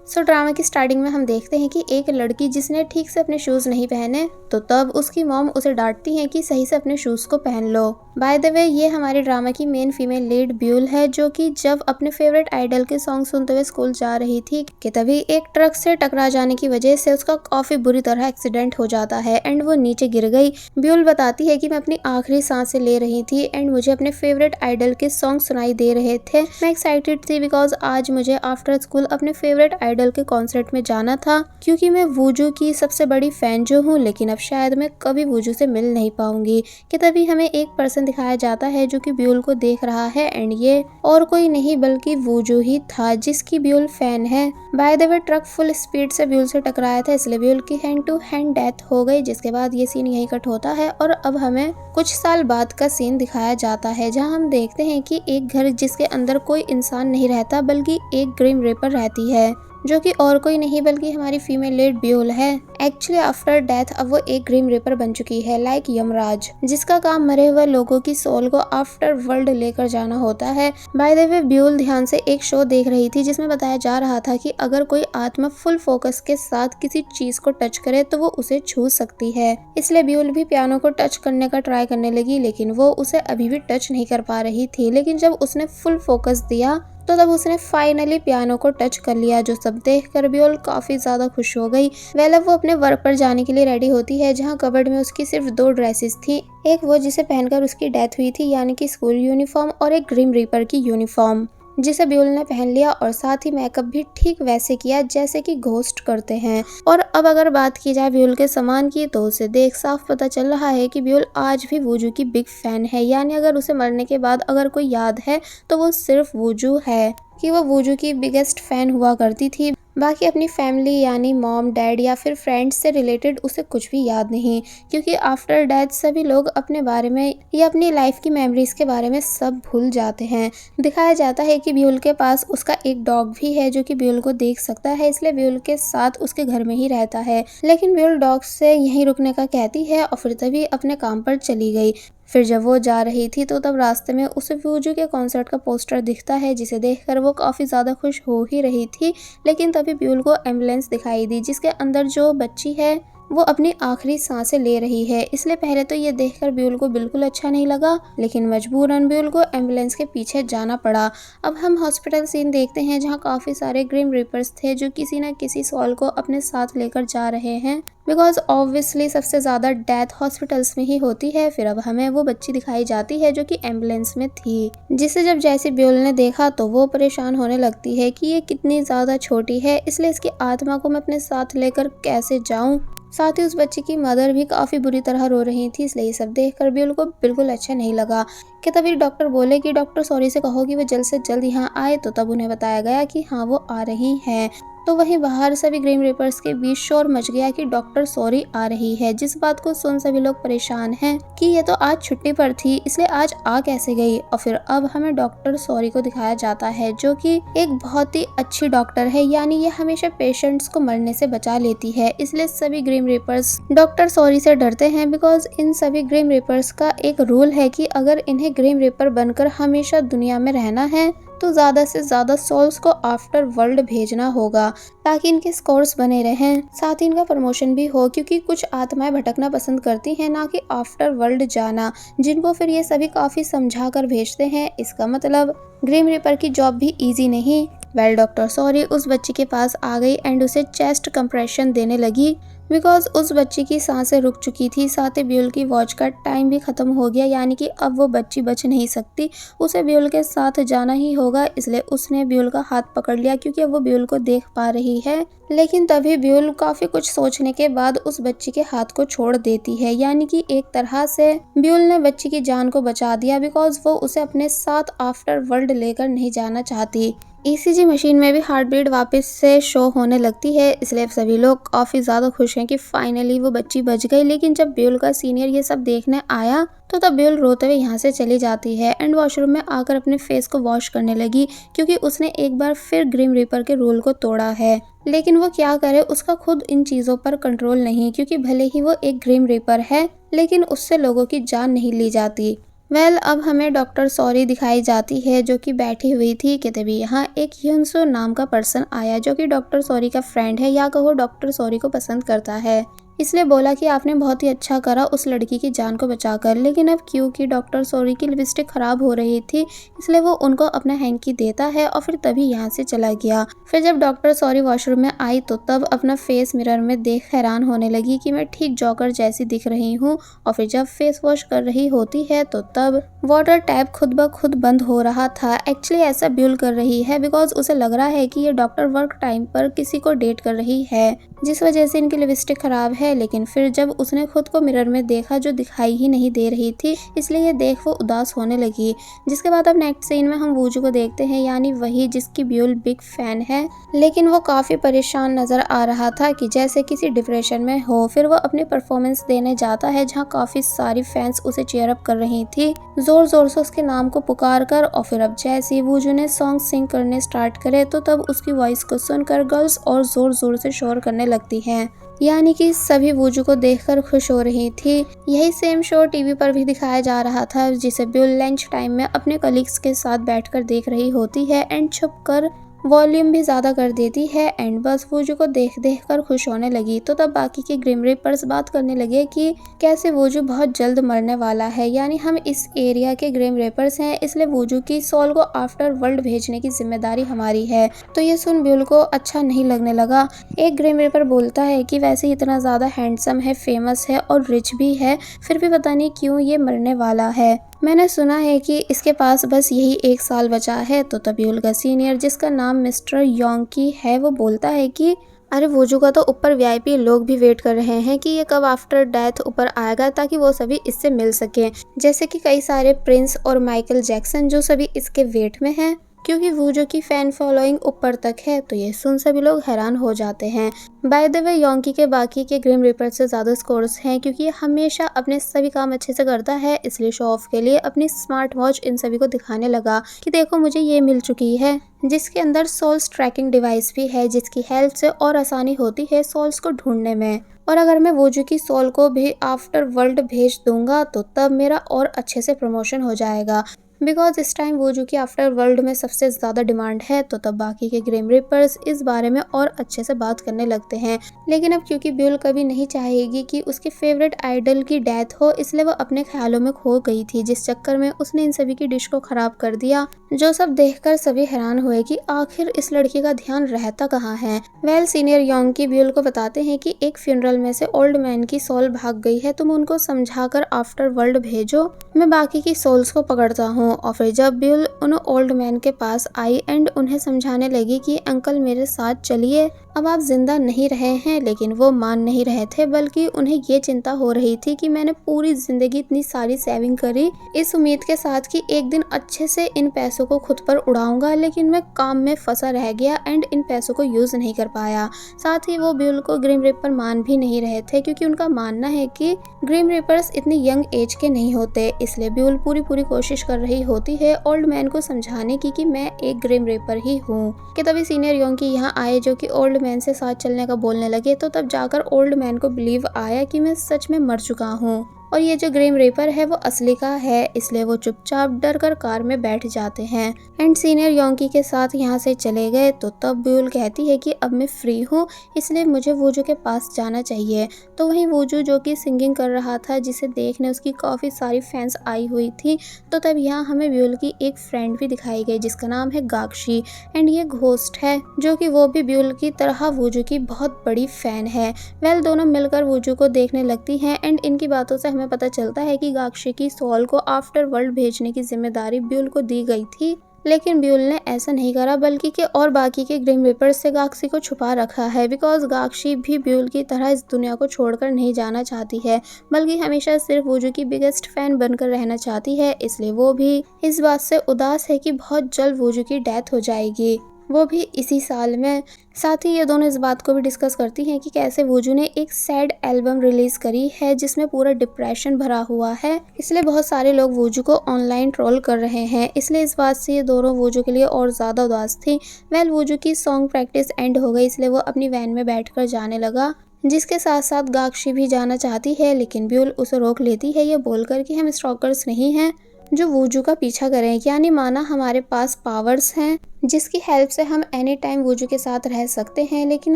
सो drama की starting में हम देखते हैं कि एक लड़की जिसने ठीक से अपने शूज नहीं पहने, तो तब उसकी मॉम उसे डांटती है कि सही से अपने शूज को पहन लो। बाय द वे, ये हमारे ड्रामा की मेन फीमेल लीड ब्यूल है, जो कि जब अपने फेवरेट आइडल के सॉन्ग सुनते हुए स्कूल जा रही थी कि तभी एक ट्रक से टकरा जाने की वजह से उसका काफी बुरी तरह एक्सीडेंट हो जाता है एंड वो नीचे गिर गई। ब्यूल बताती है कि मैं अपनी आखिरी सांसें ले रही थी एंड मुझे अपने फेवरेट आइडल के सॉन्ग सुनाई दे रहे थे। मैं एक्साइटेड थी बिकॉज आज मुझे आफ्टर स्कूल अपने फेवरेट आइडल के कॉन्सर्ट में जाना था, क्योंकि मैं वूजू की सबसे बड़ी फैन जो हूँ, लेकिन अब शायद मैं कभी वूजू से मिल नहीं पाऊंगी। कि तभी हमें एक पर्सन दिखाया जाता है जो कि ब्यूल को देख रहा है एंड ये और कोई नहीं बल्कि वूजू ही था, जिसकी ब्यूल फैन है। By the way, truck full speed से ब्यूल से टकराया था, इसलिए ब्यूल की हैंड टू हैंड डेथ हो गई। जिसके बाद ये सीन यहीं कट होता है और अब हमें कुछ साल बाद का सीन दिखाया जाता है, जहां हम देखते हैं कि एक घर जिसके अंदर कोई इंसान नहीं रहता बल्कि एक ग्रिम रीपर रहती है, जो कि और कोई नहीं बल्कि हमारी फीमेल लीड ब्यूल है। एक्चुअली आफ्टर डेथ अब वो एक ग्रिम रीपर बन चुकी है, लाइक यमराज, जिसका काम मरे हुए लोगों की सोल को आफ्टर वर्ल्ड लेकर जाना होता है। बाय द वे, ब्यूल ध्यान से एक शो देख रही थी जिसमें बताया जा रहा था कि अगर कोई आत्मा फुल फोकस के साथ किसी चीज को टच करे तो वो उसे छू सकती है। इसलिए ब्यूल भी पियानो को टच करने का ट्राई करने लगी, लेकिन वो उसे अभी भी टच नहीं कर पा रही थी। लेकिन जब उसने फुल फोकस दिया तो तब उसने फाइनली पियानो को टच कर लिया, जो सब देखकर ब्यूल काफी ज्यादा खुश हो गई। वेल, अब वो अपने वर्क पर जाने के लिए रेडी होती है, जहाँ कबर्ड में उसकी सिर्फ 2 ड्रेसेस थी। एक वो जिसे पहनकर उसकी डेथ हुई थी, यानी कि स्कूल यूनिफॉर्म, और एक ग्रिम रीपर की यूनिफॉर्म, जिसे ब्यूल ने पहन लिया और साथ ही मेकअप भी ठीक वैसे किया जैसे कि घोस्ट करते हैं। और अब अगर बात की जाए ब्यूल के सामान की, तो उसे देख साफ पता चल रहा है कि ब्यूल आज भी वूजू की बिग फैन है। यानी अगर उसे मरने के बाद अगर कोई याद है तो वो सिर्फ वूजू है, कि वो वूजू की बिगेस्ट फैन हुआ करती थी। बाकी अपनी फैमिली यानी मॉम, डैड या फिर फ्रेंड्स से रिलेटेड उसे कुछ भी याद नहीं, क्योंकि आफ्टर डेथ सभी लोग अपने बारे में या अपनी लाइफ की मेमोरीज के बारे में सब भूल जाते हैं। दिखाया जाता है कि ब्यूल के पास उसका एक डॉग भी है जो कि ब्यूल को देख सकता है, इसलिए ब्यूल के साथ उसके घर में ही रहता है। लेकिन ब्यूल डॉग से यहीं रुकने का कहती है और फिर तभी अपने काम पर चली गई। फिर जब वो जा रही थी तो तब रास्ते में उसे वूजू के कॉन्सर्ट का पोस्टर दिखता है, जिसे देखकर वो काफ़ी ज़्यादा खुश हो ही रही थी। लेकिन तभी ब्यूल को एम्बुलेंस दिखाई दी, जिसके अंदर जो बच्ची है वो अपनी आखिरी सांसें ले रही है। इसलिए पहले तो ये देखकर ब्यूल को बिल्कुल अच्छा नहीं लगा, लेकिन मजबूरन ब्यूल को एम्बुलेंस के पीछे जाना पड़ा। अब हम हॉस्पिटल सीन देखते हैं, जहाँ काफ़ी सारे ग्रिम रीपर्स थे जो किसी न किसी सोल को अपने साथ लेकर जा रहे हैं, बिकॉज ऑब्वियसली सबसे ज़्यादा डेथ हॉस्पिटल्स में ही होती है। फिर अब हमें वो बच्ची दिखाई जाती है जो कि एम्बुलेंस में थी, जिसे जब जैसे ब्यूल ने देखा तो वो परेशान होने लगती है कि ये कितनी ज़्यादा छोटी है, इसलिए इसकी आत्मा को मैं अपने साथ लेकर कैसे जाऊं। साथ ही उस बच्ची की मदर भी काफ़ी बुरी तरह रो रही थी, इसलिए ये सब देखकर ब्यूल को बिल्कुल अच्छा नहीं लगा। कि तभी डॉक्टर बोले कि डॉक्टर सॉरी से कहो कि वो जल्द से जल्द यहाँ आए, तो तब उन्हें बताया गया कि हाँ वो आ रही हैं। तो वहीं बाहर सभी ग्रिम रीपर्स के बीच शोर मच गया कि डॉक्टर सॉरी आ रही है, जिस बात को सुन सभी लोग परेशान हैं कि ये तो आज छुट्टी पर थी, इसलिए आज आ कैसे गई। और फिर अब हमें डॉक्टर सॉरी को दिखाया जाता है, जो कि एक बहुत ही अच्छी डॉक्टर है, यानी ये हमेशा पेशेंट्स को मरने से बचा लेती है। इसलिए सभी ग्रिम रीपर्स डॉक्टर सॉरी से डरते हैं, बिकॉज इन सभी ग्रिम रीपर्स का एक रूल है कि अगर इन्हें ग्रिम रीपर बनकर हमेशा दुनिया में रहना है तो ज़्यादा से ज़्यादा सोल्स को आफ्टर वर्ल्ड भेजना होगा, ताकि इनके स्कोर्स बने रहें, साथ ही इनका प्रमोशन भी हो, क्योंकि कुछ आत्माएं भटकना पसंद करती हैं, ना कि आफ्टर वर्ल्ड जाना, जिनको फिर ये सभी काफ़ी समझा कर भेजते हैं। इसका मतलब ग्रिम रीपर की जॉब भी ईजी नहीं। वेल, डॉक्टर सॉरी उस बच्ची के पास आ गई एंड उसे चेस्ट कंप्रेशन देने लगी, बिकॉज उस बच्ची की सांसें रुक चुकी थी। साथ ही ब्यूल की वॉच का टाइम भी खत्म हो गया, यानी कि अब वो बच्ची बच नहीं सकती, उसे ब्यूल के साथ जाना ही होगा। इसलिए उसने ब्यूल का हाथ पकड़ लिया, क्योंकि अब वो ब्यूल को देख पा रही है। लेकिन तभी ब्यूल काफी कुछ सोचने के बाद उस बच्ची के हाथ को छोड़ देती है, यानी कि एक तरह से ब्यूल ने बच्ची की जान को बचा दिया, बिकॉज वो उसे अपने साथ आफ्टर वर्ल्ड लेकर नहीं जाना चाहती। ईसीजी मशीन में भी हार्ट बीट वापस से शो होने लगती है, इसलिए सभी लोग काफ़ी ज़्यादा खुश हैं कि फाइनली वो बच्ची बच गई। लेकिन जब ब्यूल का सीनियर ये सब देखने आया तो तब ब्यूल रोते हुए यहाँ से चली जाती है एंड वॉशरूम में आकर अपने फेस को वॉश करने लगी, क्योंकि उसने एक बार फिर ग्रिम रीपर के रूल को तोड़ा है। लेकिन वो क्या करे, उसका खुद इन चीज़ों पर कंट्रोल नहीं, क्योंकि भले ही वो एक ग्रिम रीपर है लेकिन उससे लोगों की जान नहीं ली जाती। अब हमें डॉक्टर सॉरी दिखाई जाती है जो कि बैठी हुई थी कि तभी यहाँ एक ह्यूनसो नाम का पर्सन आया जो कि डॉक्टर सॉरी का फ्रेंड है या कहो डॉक्टर सॉरी को पसंद करता है। इसलिए बोला कि आपने बहुत ही अच्छा करा उस लड़की की जान को बचाकर, लेकिन अब क्योंकि डॉक्टर सॉरी की लिपस्टिक खराब हो रही थी इसलिए वो उनको अपना हैंकी देता है और फिर तभी यहाँ से चला गया। फिर जब डॉक्टर सॉरी वॉशरूम में आई तो तब अपना फेस मिरर में देख हैरान होने लगी कि मैं ठीक जॉकर जैसी दिख रही हूँ। और फिर जब फेस वॉश कर रही होती है तो तब वाटर टैप खुद ब खुद बंद हो रहा था। एक्चुअली ऐसा ब्यूल कर रही है बिकॉज उसे लग रहा है कि ये डॉक्टर वर्क टाइम पर किसी को डेट कर रही है, जिस वजह से इनकी लिपस्टिक खराब है। लेकिन फिर जब उसने खुद को मिरर में देखा जो दिखाई ही नहीं दे रही थी, इसलिए ये देख वो उदास होने लगी। जिसके बाद अब नेक्स्ट सीन में हम वूजू को देखते हैं, यानी वही जिसकी ब्यूल बिग फैन है, लेकिन वो काफी परेशान नजर आ रहा था कि जैसे किसी डिप्रेशन में हो। फिर वो अपनी परफॉर्मेंस देने जाता है जहाँ काफी सारी फैंस उसे चीयर अप कर रही थी, जोर जोर से उसके नाम को पुकार कर। और फिर अब जैसे वूजू ने सॉन्ग सिंग करने स्टार्ट करे तो तब उसकी वॉइस को सुनकर गर्ल्स और जोर जोर से शोर करने लगती हैं, यानी कि सभी वूजू को देखकर खुश हो रही थी। यही सेम शो टीवी पर भी दिखाया जा रहा था जिसे ब्यूल लंच टाइम में अपने कलीग्स के साथ बैठकर देख रही होती है एंड छुपकर वॉल्यूम भी ज़्यादा कर देती है एंड बस वूजू को देख देख कर खुश होने लगी। तो तब बाकी के ग्रिम रिपर्स बात करने लगे कि कैसे वूजू बहुत जल्द मरने वाला है, यानी हम इस एरिया के ग्रिम रिपर्स हैं इसलिए वूजू की सोल को आफ्टर वर्ल्ड भेजने की जिम्मेदारी हमारी है। तो ये सुन ब्यूल को अच्छा नहीं लगने लगा। एक ग्रिम रिपर बोलता है कि वैसे इतना ज़्यादा हैंडसम है, फेमस है और रिच भी है, फिर भी पता नहीं क्यों ये मरने वाला है। मैंने सुना है कि इसके पास बस यही 1 साल बचा है। तो तभी उनका सीनियर जिसका नाम मिस्टर योंकी है वो बोलता है कि अरे वूजू का तो ऊपर वीआईपी लोग भी वेट कर रहे हैं कि ये कब आफ्टर डेथ ऊपर आएगा ताकि वो सभी इससे मिल सके, जैसे कि कई सारे प्रिंस और माइकल जैक्सन जो सभी इसके वेट में हैं, क्योंकि वूजू की फैन फॉलोइंग ऊपर तक है। तो ये सुन सभी लोग हैरान हो जाते हैं। बाय द वे योंकी के बाकी के ग्रिम रिपर से ज़्यादा स्कोर्स हैं क्योंकि ये हमेशा अपने सभी काम अच्छे से करता है, इसलिए शो ऑफ के लिए अपनी स्मार्ट वॉच इन सभी को दिखाने लगा कि देखो मुझे ये मिल चुकी है, जिसके अंदर सोल्स ट्रैकिंग डिवाइस भी है जिसकी हेल्प से और आसानी होती है सोल्स को ढूंढने में। और अगर मैं वूजू की सोल को भी आफ्टर वर्ल्ड भेज दूंगा तो तब मेरा और अच्छे से प्रमोशन हो जाएगा, बिकॉज इस टाइम वूजू की आफ्टर वर्ल्ड में सबसे ज़्यादा डिमांड है। तो तब बाकी के ग्रिम रिपर्स इस बारे में और अच्छे से बात करने लगते हैं। लेकिन अब क्योंकि ब्यूल कभी नहीं चाहेगी कि उसके फेवरेट आइडल की डेथ हो, इसलिए वो अपने ख्यालों में खो गई थी, जिस चक्कर में उसने इन सभी की डिश को खराब कर दिया, जो सब देखकर सभी हैरान हुए कि आखिर इस लड़की का ध्यान रहता कहाँ है। सीनियर योंकी ब्यूल को बताते हैं कि एक फ्यूनरल में से ओल्ड मैन की सोल भाग गई है, तुम उनको समझाकर आफ्टर वर्ल्ड भेजो, मैं बाकी की सोल्स को पकड़ता हूँ। और फिर जब ब्यूल उन ओल्ड मैन के पास आई एंड उन्हें समझाने लगी कि अंकल मेरे साथ चलिए, अब आप जिंदा नहीं रहे हैं, लेकिन वो मान नहीं रहे थे, बल्कि उन्हें ये चिंता हो रही थी कि मैंने पूरी जिंदगी इतनी सारी सेविंग करी इस उम्मीद के साथ कि एक दिन अच्छे से इन पैसों को खुद पर उड़ाऊंगा, लेकिन मैं काम में फंसा रह गया एंड इन पैसों को यूज नहीं कर पाया। साथ ही वो ब्यूल को ग्रिम रिपर मान भी नहीं रहे थे क्योंकि उनका मानना है कि ग्रिम रिपर्स इतनी यंग एज के नहीं होते। इसलिए ब्यूल पूरी कोशिश कर रही होती है ओल्ड मैन को समझाने की कि मैं एक ग्रिम रिपर ही हूँ। कि तभी सीनियर योंकी यहाँ आए जो कि ओल्ड मैन से साथ चलने का बोलने लगे। तो तब जाकर ओल्ड मैन को बिलीव आया कि मैं सच में मर चुका हूँ और ये जो ग्रिम रिपर है वो असली का है, इसलिए वो चुपचाप डर कर कार में बैठ जाते हैं एंड सीनियर योंकी के साथ यहाँ से चले गए। तो तब ब्यूल कहती है कि अब मैं फ्री हूँ, इसलिए मुझे वूजू के पास जाना चाहिए। तो वहीं वूजू जो कि सिंगिंग कर रहा था, जिसे देखने उसकी काफ़ी सारी फैंस आई हुई थी। तो तब यहाँ हमें ब्यूल की एक फ्रेंड भी दिखाई गई जिसका नाम है गाक्षी एंड ये घोस्ट है जो कि वो भी ब्यूल की तरह वूजू की बहुत बड़ी फैन है। दोनों मिलकर वूजू को देखने लगती हैं एंड इनकी बातों से हमें पता चलता है कि गाक्षी की सोल को आफ्टर वर्ल्ड भेजने की जिम्मेदारी ब्यूल को दी गई थी, लेकिन ब्यूल ने ऐसा नहीं करा, बल्कि के और बाकी के ग्रिम रिपर्स से गाक्षी को छुपा रखा है, बिकॉज गाक्षी भी ब्यूल की तरह इस दुनिया को छोड़कर नहीं जाना चाहती है, बल्कि हमेशा सिर्फ वूजू की बिगेस्ट फैन बनकर रहना चाहती है। इसलिए वो भी इस बात से उदास है कि बहुत जल्द वूजू की डेथ हो जाएगी, वो भी इसी साल में। साथ ही ये दोनों इस बात को भी डिस्कस करती हैं कि कैसे वूजू ने एक सैड एल्बम रिलीज करी है जिसमें पूरा डिप्रेशन भरा हुआ है, इसलिए बहुत सारे लोग वूजू को ऑनलाइन ट्रोल कर रहे हैं। इसलिए इस बात से ये दोनों वूजू के लिए और ज़्यादा उदास थी। वूजू की सॉन्ग प्रैक्टिस एंड हो गई, इसलिए वो अपनी वैन में बैठकर जाने लगा, जिसके साथ साथ गाक्षी भी जाना चाहती है, लेकिन ब्यूल उसे रोक लेती है ये बोलकर कि हम स्टॉकर्स नहीं हैं, जो वूजू का पीछा करें, यानी माना हमारे पास पावर्स हैं जिसकी हेल्प से हम एनी टाइम वूजू के साथ रह सकते हैं, लेकिन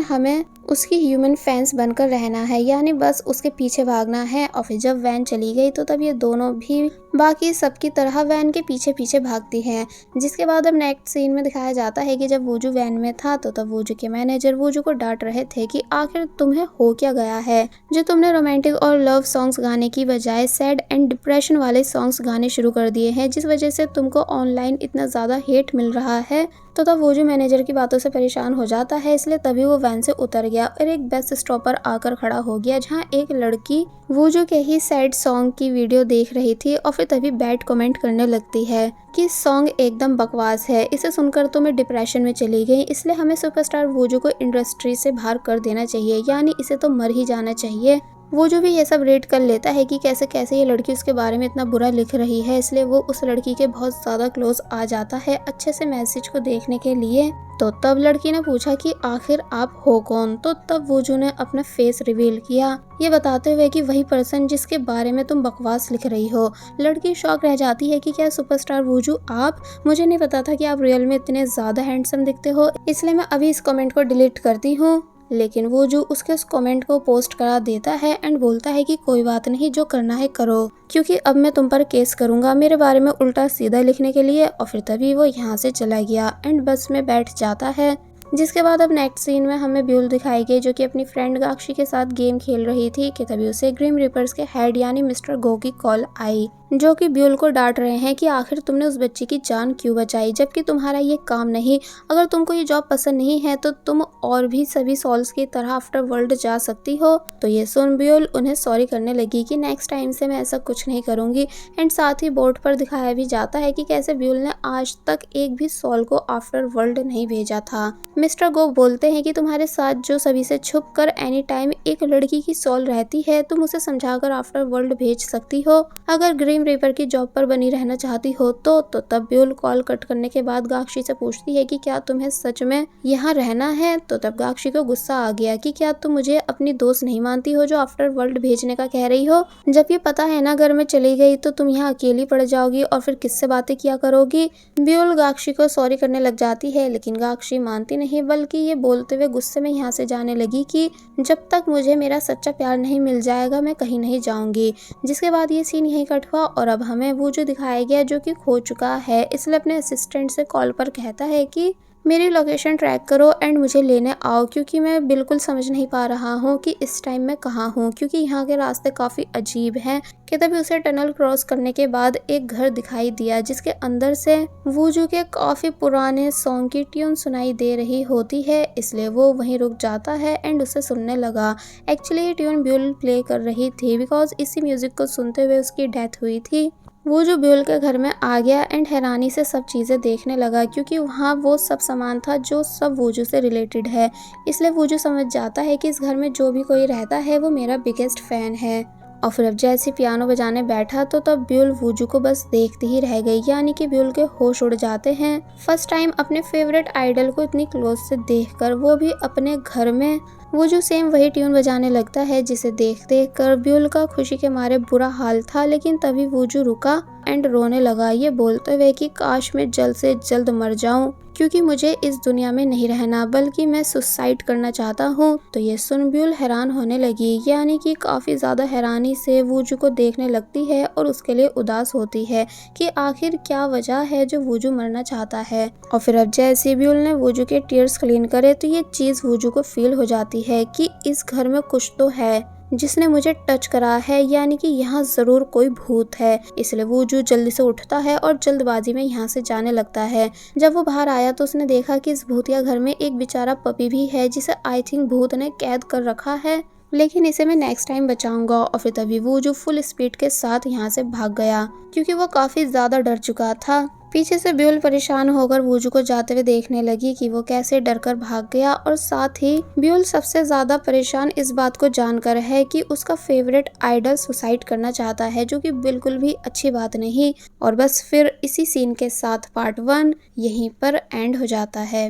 हमें उसकी ह्यूमन फैंस बनकर रहना है, यानी बस उसके पीछे भागना है। और फिर जब वैन चली गई तो तब ये दोनों भी बाकी सबकी तरह वैन के पीछे पीछे भागती हैं। जिसके बाद अब नेक्स्ट सीन में दिखाया जाता है कि जब वूजू वैन में था तो तब वूजू के मैनेजर वूजू को डांट रहे थे कि आखिर तुम्हें हो क्या गया है जो तुमने रोमांटिक और लव सॉन्ग्स गाने की बजाय सैड एंड डिप्रेशन वाले सॉन्ग्स गाने शुरू कर दिए हैं, जिस वजह से तुमको ऑनलाइन इतना ज़्यादा हेट मिल रहा है। तो तब वूजू मैनेजर की बातों से परेशान हो जाता है, इसलिए तभी वो वैन से उतर गया और एक बस स्टॉप पर आकर खड़ा हो गया जहाँ एक लड़की वूजू के ही सैड सॉन्ग की वीडियो देख रही थी और फिर तभी बैड कमेंट करने लगती है कि सॉन्ग एकदम बकवास है, इसे सुनकर तो मैं डिप्रेशन में चली गई, इसलिए हमें सुपरस्टार वूजू को इंडस्ट्री से बाहर कर देना चाहिए, यानी इसे तो मर ही जाना चाहिए। वो जो भी ये सब रेड कर लेता है कि कैसे कैसे ये लड़की उसके बारे में इतना बुरा लिख रही है, इसलिए वो उस लड़की के बहुत ज़्यादा क्लोज आ जाता है अच्छे से मैसेज को देखने के लिए। तो तब लड़की ने पूछा कि आखिर आप हो कौन, तो तब वूजू ने अपना फेस रिवील किया, ये बताते हुए कि वही पर्सन जिसके बारे में तुम बकवास लिख रही हो। लड़की शॉक रह जाती है कि क्या सुपरस्टार वूजू आप, मुझे नहीं पता था कि आप रियल में इतने ज़्यादा हैंडसम दिखते हो, इसलिए मैं अभी इस कमेंट को डिलीट करती हूँ। लेकिन वूजू उसके उस कमेंट को पोस्ट करा देता है एंड बोलता है कि कोई बात नहीं, जो करना है करो, क्योंकि अब मैं तुम पर केस करूंगा मेरे बारे में उल्टा सीधा लिखने के लिए। और फिर तभी वो यहाँ से चला गया एंड बस में बैठ जाता है। जिसके बाद अब नेक्स्ट सीन में हमें ब्यूल दिखाई गई जो कि अपनी फ्रेंड गाक्षी के साथ गेम खेल रही थी कि तभी उसे ग्रिम रिपर्स के हेड यानी मिस्टर गो की कॉल आई, जो कि ब्यूल को डांट रहे हैं कि आखिर तुमने उस बच्ची की जान क्यों बचाई जबकि तुम्हारा ये काम नहीं, अगर तुमको ये जॉब पसंद नहीं है तो तुम और भी सभी सॉल्स की तरह आफ्टर वर्ल्ड जा सकती हो। तो ये सुन ब्यूल उन्हें सॉरी करने लगी कि नेक्स्ट टाइम से मैं ऐसा कुछ नहीं करूंगी। एंड साथ ही बोर्ड पर दिखाया भी जाता है कि कैसे ब्यूल ने आज तक एक भी सॉल को आफ्टर वर्ल्ड नहीं भेजा था। मिस्टर गो बोलते हैं कि तुम्हारे साथ जो सभी से छुप कर एनी टाइम एक लड़की की सॉल रहती है, तुम उसे समझाकर आफ्टर वर्ल्ड भेज सकती हो। अगर ग्रीम रीपर की जॉब पर बनी रहना चाहती हो तो तब ब्यूल कॉल कट करने के बाद गाक्षी से पूछती है कि क्या तुम्हें सच में यहाँ रहना है। तो तब गाक्षी को गुस्सा आ गया कि क्या तुम मुझे अपनी दोस्त नहीं मानती हो जो आफ्टर वर्ल्ड भेजने का कह रही हो, जब ये पता है ना अगर मैं चली गई तो तुम यहाँ अकेली पड़ जाओगी और फिर किससे बातें किया करोगी। ब्यूल गाक्षी को सॉरी करने लग जाती है, लेकिन गाक्षी मानती नहीं, बल्कि ये बोलते हुए गुस्से में यहाँ से जाने लगी कि जब तक मुझे मेरा सच्चा प्यार नहीं मिल जाएगा मैं कहीं नहीं जाऊंगी। जिसके बाद ये सीन यहीं कट हुआ और अब हमें वूजू दिखाया गया जो कि खो चुका है, इसलिए अपने असिस्टेंट से कॉल पर कहता है कि मेरी लोकेशन ट्रैक करो एंड मुझे लेने आओ, क्योंकि मैं बिल्कुल समझ नहीं पा रहा हूँ कि इस टाइम मैं कहाँ हूँ, क्योंकि यहाँ के रास्ते काफ़ी अजीब हैं। कि तभी उसे टनल क्रॉस करने के बाद एक घर दिखाई दिया जिसके अंदर से वूजू के काफ़ी पुराने सॉन्ग की ट्यून सुनाई दे रही होती है, इसलिए वो वहीं रुक जाता है एंड उसे सुनने लगा। एक्चुअली ये ट्यून ब्यूल प्ले कर रही थी बिकॉज इसी म्यूज़िक को सुनते हुए उसकी डेथ हुई थी। वो जो ब्यूल के घर में आ गया एंड हैरानी से सब चीज़ें देखने लगा, क्योंकि वहाँ वो सब सामान था जो सब वूजू से रिलेटेड है, इसलिए वूजू समझ जाता है कि इस घर में जो भी कोई रहता है वो मेरा बिगेस्ट फ़ैन है। और फिर अब जैसे पियानो बजाने बैठा तो तब ब्यूल वूजू को बस देखती ही रह गई, यानी कि ब्यूल के होश उड़ जाते हैं। फर्स्ट टाइम अपने फेवरेट आइडल को इतनी क्लोज से देखकर, वो भी अपने घर में। वूजू सेम वही ट्यून बजाने लगता है जिसे देख देख कर ब्यूल का खुशी के मारे बुरा हाल था, लेकिन तभी वूजू रुका एंड रोने लगा, ये बोलते हुए कि काश मैं जल्द से जल्द मर जाऊं, क्योंकि मुझे इस दुनिया में नहीं रहना बल्कि मैं सुसाइड करना चाहता हूँ। तो ये सुन ब्यूल हैरान होने लगी, यानी कि काफ़ी ज़्यादा हैरानी से वूजू को देखने लगती है और उसके लिए उदास होती है कि आखिर क्या वजह है जो वूजू मरना चाहता है। और फिर अब जैसे ब्यूल ने वूजू के टीयर्स क्लीन करे तो ये चीज़ वूजू को फील हो जाती है कि इस घर में कुछ तो है जिसने मुझे टच करा है, यानी कि यहाँ ज़रूर कोई भूत है। इसलिए वूजू जल्दी से उठता है और जल्दबाजी में यहाँ से जाने लगता है। जब वो बाहर आया तो उसने देखा कि इस भूतिया घर में एक बेचारा पपी भी है जिसे आई थिंक भूत ने कैद कर रखा है, लेकिन इसे मैं नेक्स्ट टाइम बचाऊंगा। और फिर तभी वूजू फुल स्पीड के साथ यहाँ से भाग गया, क्योंकि वो काफ़ी ज़्यादा डर चुका था। पीछे से ब्यूल परेशान होकर वूजू को जाते हुए देखने लगी कि वो कैसे डरकर भाग गया, और साथ ही ब्यूल सबसे ज्यादा परेशान इस बात को जानकर है कि उसका फेवरेट आइडल सुसाइड करना चाहता है, जो कि बिल्कुल भी अच्छी बात नहीं। और बस फिर इसी सीन के साथ पार्ट 1 यहीं पर एंड हो जाता है।